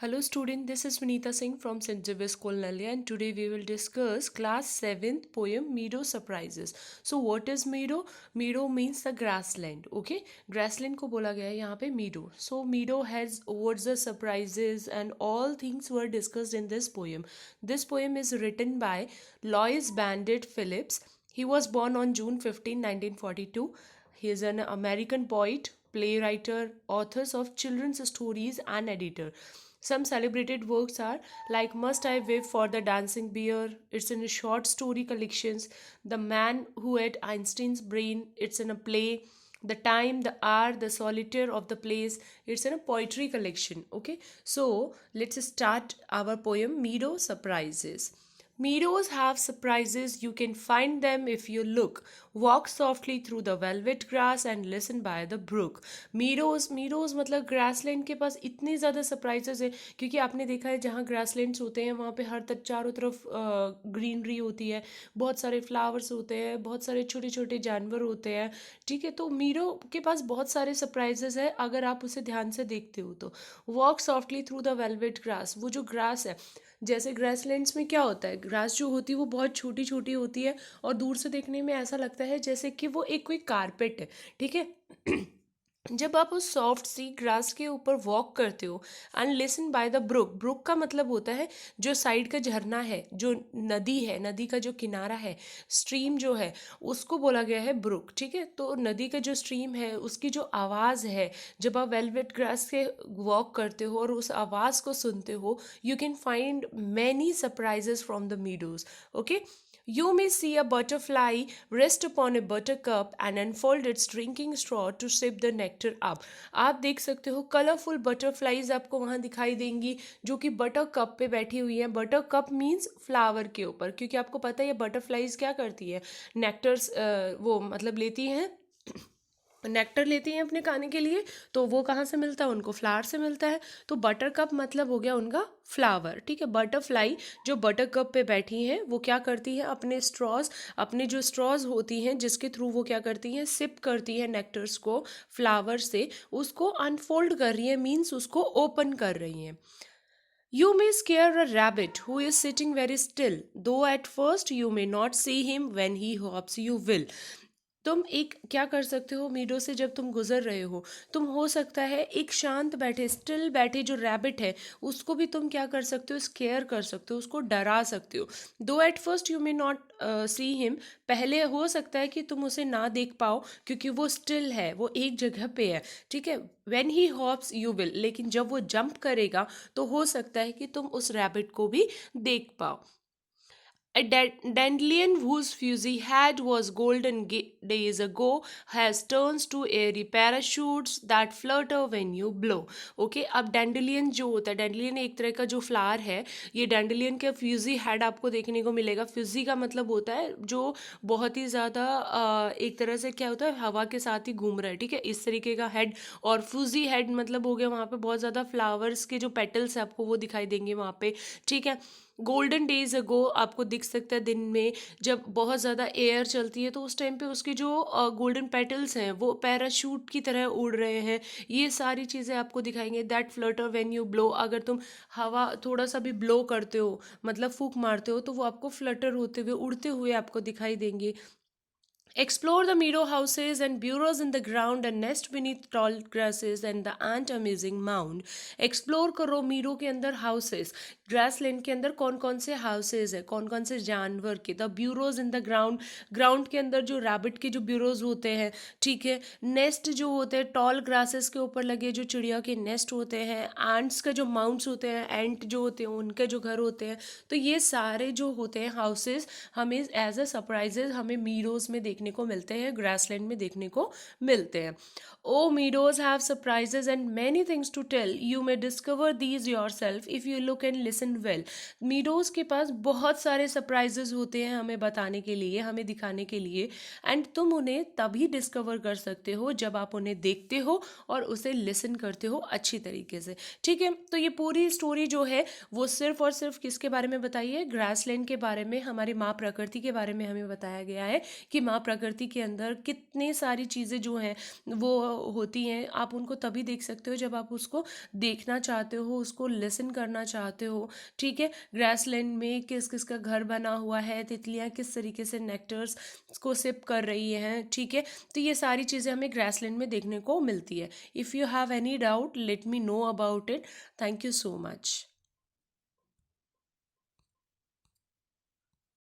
Hello student, this is Vinita Singh from St. Xavier's School Nalia and today we will discuss class 7th poem Meadow Surprises. So what is meadow? Meadow means the grassland, okay? Grassland को बोला गया है यहाँ पे meadow. So meadow has words the surprises and all things were discussed in this poem. This poem is written by Lois Bandit Phillips. He was born on June 15, 1942. He is an American poet, playwright, author of children's stories and editor. Some celebrated works are like Must I Wave for the Dancing Bear, it's in a short story collections, The Man Who Ate Einstein's Brain, it's in a play, The Time, The Hour, The Solitaire of the Place, it's in a poetry collection. Okay, so let's start our poem Meadow Surprises. Meadows have surprises, you can find them if you look. Walk softly through the velvet grass and listen by the brook. Meadows मतलब grassland के पास इतनी ज़्यादा surprises है क्योंकि आपने देखा है जहाँ ग्रासलैंड्स होते हैं वहाँ पे हर चारों तरफ ग्रीनरी होती है, बहुत सारे फ्लावर्स होते हैं, बहुत सारे छोटे छोटे जानवर होते हैं. ठीक है, तो मीडो के पास बहुत सारे सरप्राइजेज है अगर आप उसे ध्यान से देखते हो तो. Walk softly through the velvet grass, वो जो ग्रास है, जैसे ग्रासलैंड्स में क्या होता है, ग्रास जो होती है वो बहुत छोटी छोटी होती है और दूर से देखने में ऐसा लगता है जैसे कि वो एक कोई कारपेट है. ठीक है. जब आप उस सॉफ्ट सी ग्रास के ऊपर वॉक करते हो and listen by the brook, brook का मतलब होता है जो साइड का झरना है, जो नदी है, नदी का जो किनारा है, स्ट्रीम जो है उसको बोला गया है ब्रुक. ठीक है, तो नदी का जो स्ट्रीम है उसकी जो आवाज़ है, जब आप वेलवेट ग्रास के वॉक करते हो और उस आवाज़ को सुनते हो, you can find many surprises from the meadows. Okay, you may see a butterfly rest upon a buttercup and unfold its drinking straw to sip the nectar up. आप देख सकते हो कलरफुल बटरफ्लाइज आपको वहाँ दिखाई देंगी जो कि बटर कप पे बैठी हुई हैं. बटर कप मीन्स फ्लावर के ऊपर, क्योंकि आपको पता है ये बटरफ्लाइज क्या करती है, नेक्टर्स वो मतलब लेती हैं, नेक्टर लेती हैं अपने खाने के लिए. तो वो कहाँ से मिलता है, उनको फ्लावर से मिलता है. तो बटर कप मतलब हो गया उनका फ्लावर. ठीक है, बटरफ्लाई जो बटर कप पे बैठी हैं वो क्या करती है, अपने स्ट्रॉज, अपने जो स्ट्रॉज होती हैं जिसके थ्रू वो क्या करती हैं, सिप करती है नेक्टर्स को फ्लावर से, उसको अनफोल्ड कर रही है, मीन्स उसको ओपन कर रही हैं. You may scare a rabbit who is sitting very still, though at first you may not see him, when he hops you will. तुम एक क्या कर सकते हो, मीडो से जब तुम गुजर रहे हो, तुम हो सकता है एक शांत बैठे, स्टिल बैठे जो रैबिट है उसको भी तुम क्या कर सकते हो, स्केयर कर सकते हो, उसको डरा सकते हो. दो at first you may not see him, पहले हो सकता है कि तुम उसे ना देख पाओ क्योंकि वो स्टिल है, वो एक जगह पे है. ठीक है, when he hops you will, लेकिन जब वो जंप करेगा तो हो सकता है कि तुम उस रैबिट को भी देख पाओ. A dandelion whose fuzzy head was golden days ago has turns to airy parachutes that flutter when you blow. Okay, अब डैंडेलियन जो होता है, डैंडेलियन एक तरह का जो फ्लावर है, ये डैंडेलियन का फ्यूजी हेड आपको देखने को मिलेगा. फ्यूजी का मतलब होता है जो बहुत ही ज़्यादा एक तरह से क्या होता है, हवा के साथ ही घूम रहा है. ठीक है, इस तरीके का हेड. और फ्यूजी हेड मतलब हो गया वहाँ पे बहुत ज़्यादा फ्लावर्स के जो पेटल्स है आपको वो दिखाई देंगे वहाँ पे. ठीक है, गोल्डन डेज अगो आपको दिख सकता है दिन में जब बहुत ज़्यादा एयर चलती है तो उस टाइम पे उसके जो गोल्डन पेटल्स हैं वो पैराशूट की तरह उड़ रहे हैं. ये सारी चीज़ें आपको दिखाएंगे. That Flutter when you blow, अगर तुम हवा थोड़ा सा भी ब्लो करते हो मतलब फूंक मारते हो तो वो आपको फ्लटर होते हुए, उड़ते हुए आपको दिखाई देंगे. Explore the meadow houses and burrows in the ground and nest beneath tall grasses and the ant amusing mound. Explore करो मीडो के अंदर हाउसेस, ग्रासलैंड के अंदर कौन कौन से हाउसेज है, कौन कौन से जानवर के. The bureaus in the ground, ground के अंदर जो रैबिट के जो ब्यूरोज होते हैं. ठीक है, नेस्ट जो होते हैं टॉल ग्रासेस के ऊपर लगे जो चिड़िया के नेस्ट होते हैं. एंट्स का जो माउंट्स होते हैं, एंट जो होते हैं उनके जो घर होते हैं. तो ये सारे जो होते हैं हाउसेज हमें एज अ सरप्राइजेज हमें मीडोज में देखने को मिलते हैं, ग्रासलैंड में देखने को मिलते हैं. O meadows have surprises and many things to tell, you may discover these yourself if you look and listen well. Meadows के पास बहुत सारे सरप्राइजेज होते हैं हमें बताने के लिए, हमें दिखाने के लिए, एंड तुम उन्हें तभी डिस्कवर कर सकते हो जब आप उन्हें देखते हो और उसे लिसन करते हो अच्छी तरीके से. ठीक है, तो ये पूरी स्टोरी जो है वो सिर्फ और सिर्फ किसके बारे में बताई है, ग्रासलैंड के बारे में, हमारी माँ प्रकृति के बारे में हमें बताया गया है कि माँ प्रकृति के अंदर कितने सारी चीज़ें जो हैं वो होती हैं, आप उनको तभी देख सकते हो जब आप उसको देखना चाहते हो, उसको लिसन करना चाहते हो। ठीक है, ग्रासलैंड में किस किस का घर बना हुआ है, तितलियां किस तरीके से नेक्टर्स को सिप कर रही हैं। ठीक है, तो ये सारी चीज़ें हमें ग्रासलैंड में देखने को मिलती है। If you have any doubt let me know about it. Thank you so much.